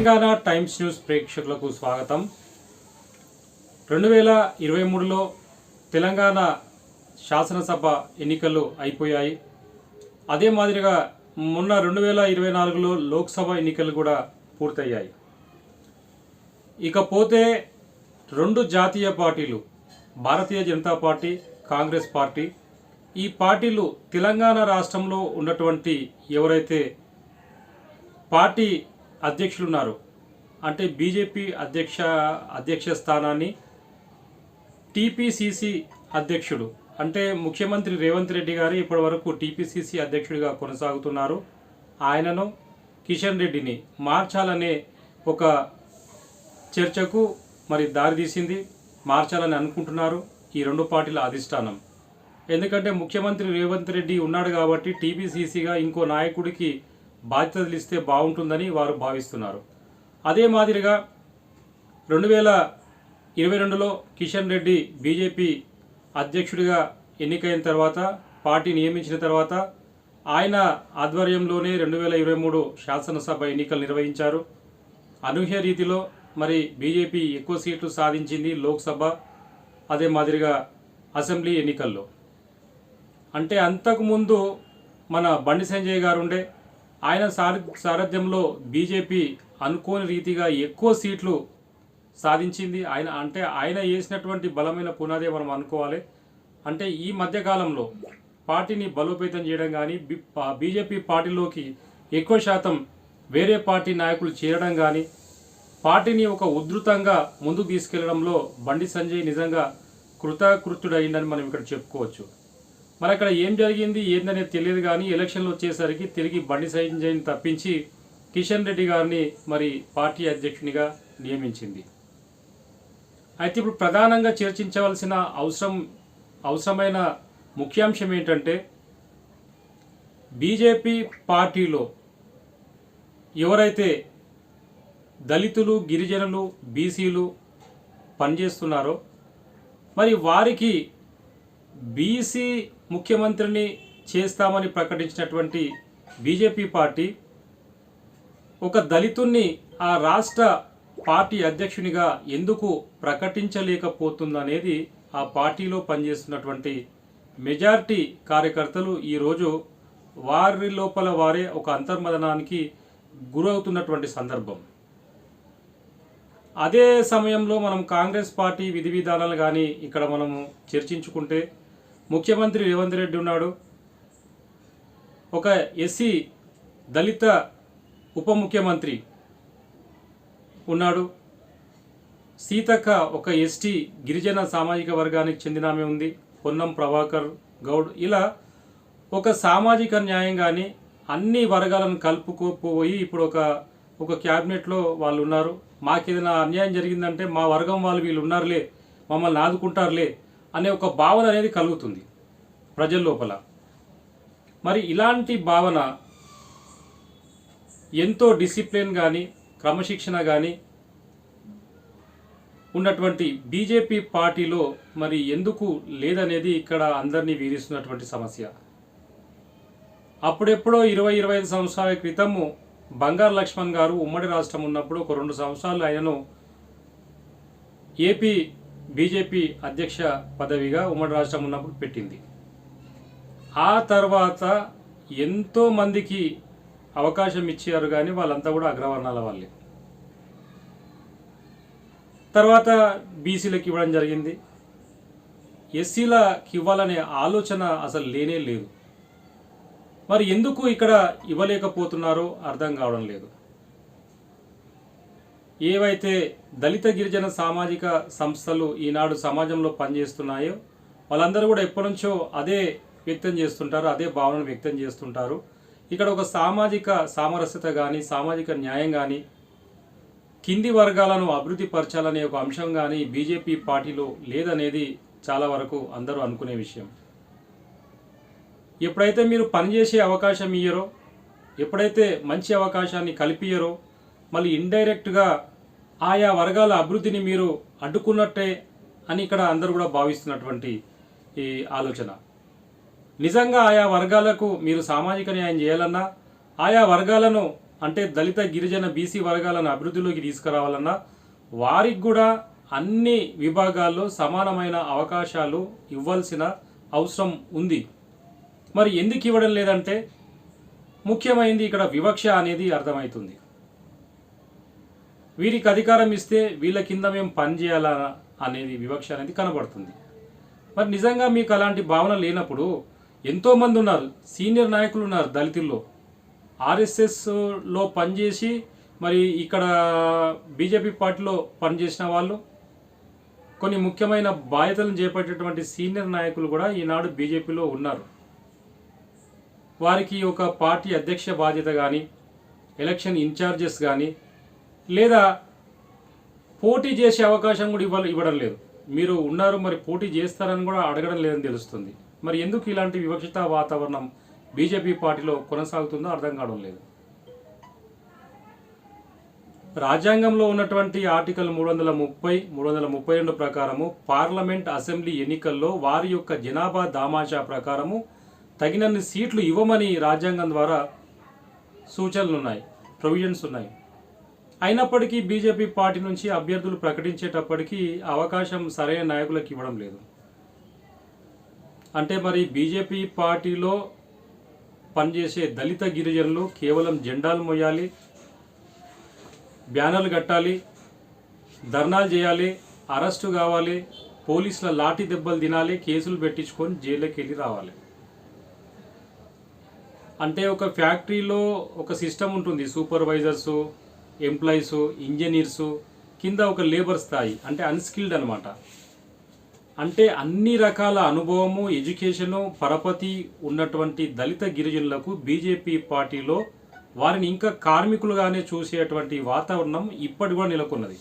Telangana times news ప్రేక్షకులకు స్వాగతం. 2023లో తెలంగాణ శాసనసభ ఎన్నికలు అయిపోయాయి. అదే మాదిరిగా మొన్న 2024లో లోక్సభ ఎన్నికలు కూడా పూర్తయ్యాయి. ఇకపోతే రెండు జాతీయ పార్టీలు, భారతీయ జనతా పార్టీ, కాంగ్రెస్ పార్టీ, ఈ పార్టీలు తెలంగాణ రాష్ట్రంలో ఉన్నటువంటి ఎవరైతే పార్టీ అధ్యక్షులు ఉన్నారో, అంటే బీజేపీ అధ్యక్ష స్థానాన్ని టీపీసీసీ అధ్యక్షుడు అంటే ముఖ్యమంత్రి రేవంత్ రెడ్డి గారు ఇప్పటి వరకు టీపీసీసీ అధ్యక్షుడిగా కొనసాగుతున్నారు. ఆయనను కిషన్ రెడ్డిని మార్చాలనే ఒక చర్చకు దారితీసింది. మార్చాలని అనుకుంటున్నారు ఈ రెండు పార్టీల అధిష్టానం. ఎందుకంటే ముఖ్యమంత్రి రేవంత్ రెడ్డి ఉన్నాడు కాబట్టి టీపీసీసీగా ఇంకో నాయకుడికి బాధ్యతలు ఇస్తే బాగుంటుందని వారు భావిస్తున్నారు. అదే మాదిరిగా 2022లో కిషన్ రెడ్డి బీజేపీ అధ్యక్షుడిగా ఎన్నికైన తర్వాత, పార్టీ నియమించిన తర్వాత ఆయన ఆధ్వర్యంలోనే 2023 శాసనసభ ఎన్నికలు నిర్వహించారు. అనూహ్య రీతిలో బీజేపీ ఎక్కువ సీట్లు సాధించింది లోక్సభ, అదే మాదిరిగా అసెంబ్లీ ఎన్నికల్లో. అంటే అంతకుముందు మన బండి సంజయ్ గారు ఉండే, ఆయన సారథ్యంలో బీజేపీ అనుకోని రీతిగా ఎక్కువ సీట్లు సాధించింది. ఆయన వేసినటువంటి బలమైన పునాదే మనం అనుకోవాలి. అంటే ఈ మధ్యకాలంలో పార్టీని బలోపేతం చేయడం కానీ, బీజేపీ పార్టీలోకి ఎక్కువ శాతం వేరే పార్టీ నాయకులు చేరడం కానీ, పార్టీని ఒక ఉధృతంగా ముందుకు తీసుకెళ్లడంలో బండి సంజయ్ నిజంగా కృతకృత్యుడైందని మనం ఇక్కడ చెప్పుకోవచ్చు. అక్కడ ఏం జరిగింది ఏందనేది తెలియదు కానీ ఎలక్షన్లు వచ్చేసరికి తిరిగి బండి సంజయ్ని తప్పించి కిషన్ రెడ్డి గారిని పార్టీ అధ్యక్షునిగా నియమించింది. అయితే ఇప్పుడు ప్రధానంగా చర్చించవలసిన అవసరమైన ముఖ్యాంశం ఏంటంటే, బీజేపీ పార్టీలో ఎవరైతే దళితులు, గిరిజనులు, బీసీలు పనిచేస్తున్నారో వారికి బీసీ ముఖ్యమంత్రిని చేస్తామని ప్రకటించినటువంటి బీజేపీ పార్టీ ఒక దళితుణ్ణి ఆ రాష్ట్ర పార్టీ అధ్యక్షునిగా ఎందుకు ప్రకటించలేకపోతుందనేది ఆ పార్టీలో పనిచేస్తున్నటువంటి మెజారిటీ కార్యకర్తలు ఈరోజు వారి లోపల వారే ఒక అంతర్మదనానికి గురవుతున్నటువంటి సందర్భం. అదే సమయంలో మనం కాంగ్రెస్ పార్టీ విధి విధానాలు కానీ ఇక్కడ మనము చర్చించుకుంటే, ముఖ్యమంత్రి రేవంత్ రెడ్డి ఉన్నాడు, ఒక ఎస్సీ దళిత ఉప ముఖ్యమంత్రి ఉన్నాడు, సీతక్క ఒక ఎస్టీ గిరిజన సామాజిక వర్గానికి చెందిన ఆమె ఉంది, పొన్నం ప్రభాకర్ గౌడ్. ఇలా ఒక సామాజిక న్యాయం కానీ అన్ని వర్గాలను కలుపుకోపోయి ఇప్పుడు ఒక క్యాబినెట్లో వాళ్ళు ఉన్నారు. మాకేదైనా అన్యాయం జరిగిందంటే మా వర్గం వాళ్ళు వీళ్ళు ఉన్నారులే, మమ్మల్ని ఆదుకుంటారులే అనే ఒక భావన అనేది కలుగుతుంది ప్రజల లోపల. ఇలాంటి భావన ఎంతో డిసిప్లిన్ కానీ క్రమశిక్షణ కానీ ఉన్నటువంటి బీజేపీ పార్టీలో ఎందుకు లేదనేది ఇక్కడ అందరినీ వీరిస్తున్నటువంటి సమస్య. అప్పుడెప్పుడో 20-25 సంవత్సరాల క్రితము బంగారు లక్ష్మణ్ గారు ఉమ్మడి రాష్ట్రం ఉన్నప్పుడు ఒక 2 సంవత్సరాలు ఆయనను ఏపీ బీజేపీ అధ్యక్ష పదవిగా ఉమ్మడి రాష్ట్రం ఉన్నప్పుడు పెట్టింది. ఆ తర్వాత ఎంతో మందికి అవకాశం ఇచ్చారు కానీ వాళ్ళంతా కూడా అగ్రవర్ణాల వాళ్ళే. తర్వాత బీసీలకు ఇవ్వడం జరిగింది. ఎస్సీలకి ఇవ్వాలనే ఆలోచన అసలు లేనే లేదు. ఎందుకు ఇక్కడ ఇవ్వలేకపోతున్నారో అర్థం కావడం లేదు. ఏవైతే దళిత గిరిజన సామాజిక సంస్థలు ఈనాడు సమాజంలో పనిచేస్తున్నాయో వాళ్ళందరూ కూడా ఎప్పటి నుంచో అదే వ్యక్తం చేస్తుంటారు, అదే భావనను వ్యక్తం చేస్తుంటారు. ఇక్కడ ఒక సామాజిక సామరస్యత కానీ, సామాజిక న్యాయం కానీ, కింది వర్గాలను అభివృద్ధి పరచాలనే ఒక అంశం కానీ బీజేపీ పార్టీలో లేదనేది చాలా వరకు అందరూ అనుకునే విషయం. ఎప్పుడైతే మీరు పనిచేసే అవకాశం ఇయ్యరో, ఎప్పుడైతే మంచి అవకాశాన్ని కల్పియరో, ఇండైరెక్ట్గా ఆయా వర్గాల అభివృద్ధిని మీరు అడ్డుకున్నట్టే అని ఇక్కడ అందరూ కూడా భావిస్తున్నటువంటి ఈ ఆలోచన. నిజంగా ఆయా వర్గాలకు మీరు సామాజిక న్యాయం చేయాలన్నా, ఆయా వర్గాలను అంటే దళిత గిరిజన బీసీ వర్గాలను అభివృద్ధిలోకి తీసుకురావాలన్నా వారికి కూడా అన్ని విభాగాల్లో సమానమైన అవకాశాలు ఇవ్వాల్సిన అవసరం ఉంది. మరి ఎందుకు ఇవ్వడం లేదంటే ముఖ్యమైనది ఇక్కడ వివక్ష అనేది అర్థమవుతుంది. వీరికి అధికారం ఇస్తే వీళ్ళ కింద మేము పనిచేయాలా అనేది వివక్ష అనేది కనబడుతుంది. మరి నిజంగా మీకు అలాంటి భావన లేనప్పుడు ఎంతోమంది ఉన్నారు, సీనియర్ నాయకులు ఉన్నారు దళితుల్లో, ఆర్ఎస్ఎస్లో పనిచేసి మరి ఇక్కడ బీజేపీ పార్టీలో పనిచేసిన వాళ్ళు, కొన్ని ముఖ్యమైన బాధ్యతలను చేపట్టేటువంటి సీనియర్ నాయకులు కూడా ఈనాడు బీజేపీలో ఉన్నారు. వారికి ఒక పార్టీ అధ్యక్ష బాధ్యత కానీ, ఎలక్షన్ ఇన్ఛార్జెస్ కానీ, లేదా పోటీ చేసే అవకాశం కూడా ఇవ్వడం లేదు. మీరు ఉన్నారు, మరి పోటీ చేస్తారని కూడా అడగడం లేదని తెలుస్తుంది. మరి ఎందుకు ఇలాంటి వివక్షత వాతావరణం బీజేపీ పార్టీలో కొనసాగుతుందో అర్థం కావడం లేదు. రాజ్యాంగంలో ఉన్నటువంటి ఆర్టికల్ 330, 332 ప్రకారము పార్లమెంట్, అసెంబ్లీ ఎన్నికల్లో వారి యొక్క జనాభా దామాషా ప్రకారము తగినన్ని సీట్లు ఇవ్వమని రాజ్యాంగం ద్వారా సూచనలు ఉన్నాయి, ప్రొవిజన్స్ ఉన్నాయి. అయినప్పటికీ బీజేపీ పార్టీ నుంచి అభ్యర్థులు ప్రకటించేటప్పటికీ అవకాశం సరైన నాయకులకు ఇవ్వడం లేదు. అంటే మరి బీజేపీ పార్టీలో పనిచేసే దళిత గిరిజనులు కేవలం జెండాలు మోయాలి, బ్యానర్లు కట్టాలి, ధర్నాలు చేయాలి, అరెస్టు కావాలి, పోలీసుల లాఠీ దెబ్బలు తినాలి, కేసులు పెట్టించుకొని జైలుకి వెళ్ళి రావాలి. అంటే ఒక ఫ్యాక్టరీలో ఒక సిస్టమ్ ఉంటుంది, సూపర్వైజర్సు, ఎంప్లాయీసు, ఇంజనీర్సు, కింద ఒక లేబర్ స్థాయి, అంటే అన్స్కిల్డ్ అనమాట. అంటే అన్ని రకాల అనుభవము, ఎడ్యుకేషను, పరపతి ఉన్నటువంటి దళిత గిరిజనులకు బీజేపీ పార్టీలో వారిని ఇంకా కార్మికులుగానే చూసేటువంటి వాతావరణం ఇప్పటి కూడా నెలకొన్నది.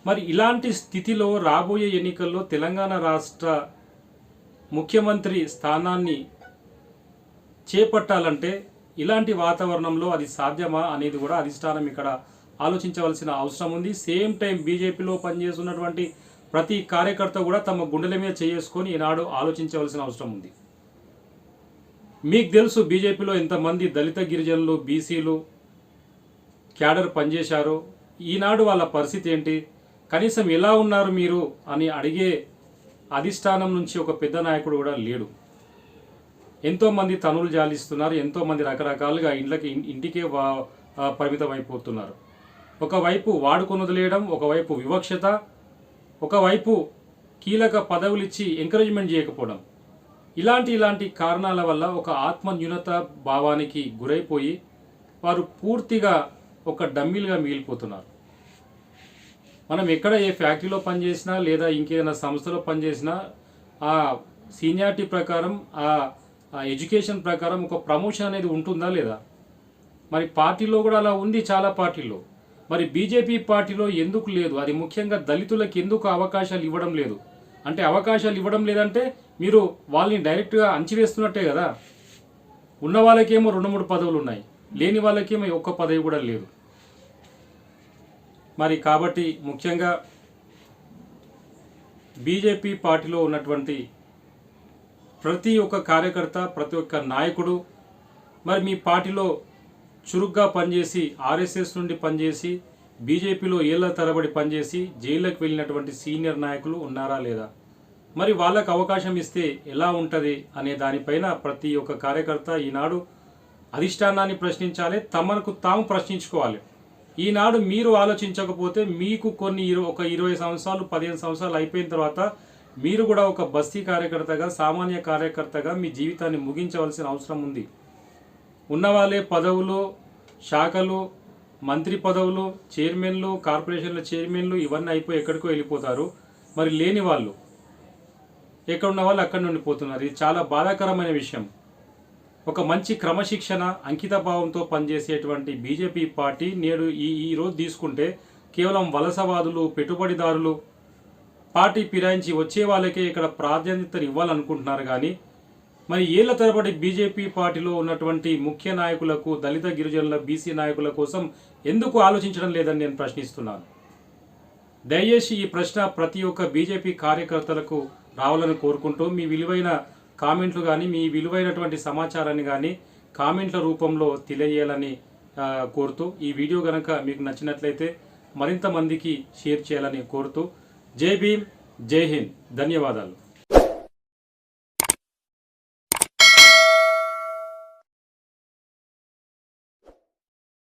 మరి ఇలాంటి స్థితిలో రాబోయే ఎన్నికల్లో తెలంగాణ రాష్ట్ర ముఖ్యమంత్రి స్థానాన్ని చేపట్టాలంటే ఇలాంటి వాతావరణంలో అది సాధ్యమా అనేది కూడా అధిష్టానం ఇక్కడ ఆలోచించవలసిన అవసరం ఉంది. సేమ్ టైం బీజేపీలో పనిచేస్తున్నటువంటి ప్రతి కార్యకర్త కూడా తమ గుండెల మీద చేసుకొని ఈనాడు ఆలోచించవలసిన అవసరం ఉంది. మీకు తెలుసు బీజేపీలో ఎంతమంది దళిత గిరిజనులు, బీసీలు క్యాడర్ పనిచేశారు, ఈనాడు వాళ్ళ పరిస్థితి ఏంటి, కనీసం ఎలా ఉన్నారు మీరు అని అడిగే అధిష్టానం నుంచి ఒక పెద్ద నాయకుడు కూడా లేడు. ఎంతోమంది తనులు జాలిస్తున్నారు, ఎంతోమంది రకరకాలుగా ఇంటికే పరిమితం అయిపోతున్నారు. ఒకవైపు వాడుకొని వదిలేయడం, ఒకవైపు వివక్షత, ఒకవైపు కీలక పదవులు ఇచ్చి ఎంకరేజ్మెంట్ చేయకపోవడం, ఇలాంటి కారణాల వల్ల ఒక ఆత్మన్యూనత భావానికి గురైపోయి వారు పూర్తిగా ఒక డమ్మీలుగా మిగిలిపోతున్నారు. మనం ఎక్కడ ఏ ఫ్యాక్టరీలో పనిచేసినా లేదా ఇంకేదైనా సంస్థలో పనిచేసినా ఆ సీనియారిటీ ప్రకారం, ఆ ఎడ్యుకేషన్ ప్రకారం ఒక ప్రమోషన్ అనేది ఉంటుందా లేదా? మరి పార్టీలో కూడా అలా ఉంది చాలా పార్టీల్లో. మరి బీజేపీ పార్టీలో ఎందుకు లేదు? అది ముఖ్యంగా దళితులకు ఎందుకు అవకాశాలు ఇవ్వడం లేదు? అంటే అవకాశాలు ఇవ్వడం లేదంటే మీరు వాళ్ళని డైరెక్ట్గా అంచివేస్తున్నట్టే కదా. ఉన్న వాళ్ళకేమో 2-3 పదవులు ఉన్నాయి, లేని వాళ్ళకేమో ఒక్క పదవి కూడా లేదు. మరి కాబట్టి ముఖ్యంగా బీజేపీ పార్టీలో ఉన్నటువంటి ప్రతి ఒక్క కార్యకర్త, ప్రతి ఒక్క నాయకుడు, మరి మీ పార్టీలో చురుగ్గా పనిచేసి ఆర్ఎస్ఎస్ నుండి పనిచేసి బీజేపీలో ఏళ్ల తరబడి పనిచేసి జైళ్ళకు వెళ్ళినటువంటి సీనియర్ నాయకులు ఉన్నారా లేదా? మరి వాళ్ళకు అవకాశం ఇస్తే ఎలా ఉంటుంది అనే దానిపైన ప్రతి ఒక్క కార్యకర్త ఈనాడు అధిష్టానాన్ని ప్రశ్నించాలి, తమకు తాము ప్రశ్నించుకోవాలి. ఈనాడు మీరు ఆలోచించకపోతే మీకు ఒక 20 సంవత్సరాలు 15 సంవత్సరాలు అయిపోయిన తర్వాత మీరు కూడా ఒక బస్తీ కార్యకర్తగా, సామాన్య కార్యకర్తగా మీ జీవితాన్ని ముగించవలసిన అవసరం ఉంది. ఉన్నవాళ్ళే పదవులు, శాఖలు, మంత్రి పదవులు, చైర్మన్లు, కార్పొరేషన్ల చైర్మన్లు ఇవన్నీ అయిపోయి ఎక్కడికో వెళ్ళిపోతారు. మరి లేని వాళ్ళు ఎక్కడున్న వాళ్ళు అక్కడి నుండి పోతున్నారు. ఇది చాలా బాధాకరమైన విషయం. ఒక మంచి క్రమశిక్షణ, అంకిత భావంతో పనిచేసేటువంటి బీజేపీ పార్టీ నేడు ఈ రోజు తీసుకుంటే కేవలం వలసవాదులు, పెట్టుబడిదారులు పార్టీ ఫిరాయించి వచ్చే వాళ్ళకే ఇక్కడ ప్రాధాన్యతను ఇవ్వాలనుకుంటున్నారు. కానీ మరి ఏళ్ల తరబడి బీజేపీ పార్టీలో ఉన్నటువంటి ముఖ్య నాయకులకు, దళిత గిరిజనుల, బీసీ నాయకుల కోసం ఎందుకు ఆలోచించడం లేదని నేను ప్రశ్నిస్తున్నాను. దయచేసి ఈ ప్రశ్న ప్రతి ఒక్క బీజేపీ కార్యకర్తలకు రావాలని కోరుకుంటూ మీ విలువైన కామెంట్లు కానీ, మీ విలువైనటువంటి సమాచారాన్ని కానీ కామెంట్ల రూపంలో తెలియజేయాలని కోరుతూ, ఈ వీడియో కనుక మీకు నచ్చినట్లయితే మరింత మందికి షేర్ చేయాలని కోరుతూ, జై భీమ్, జై హింద్, ధన్యవాదాలు.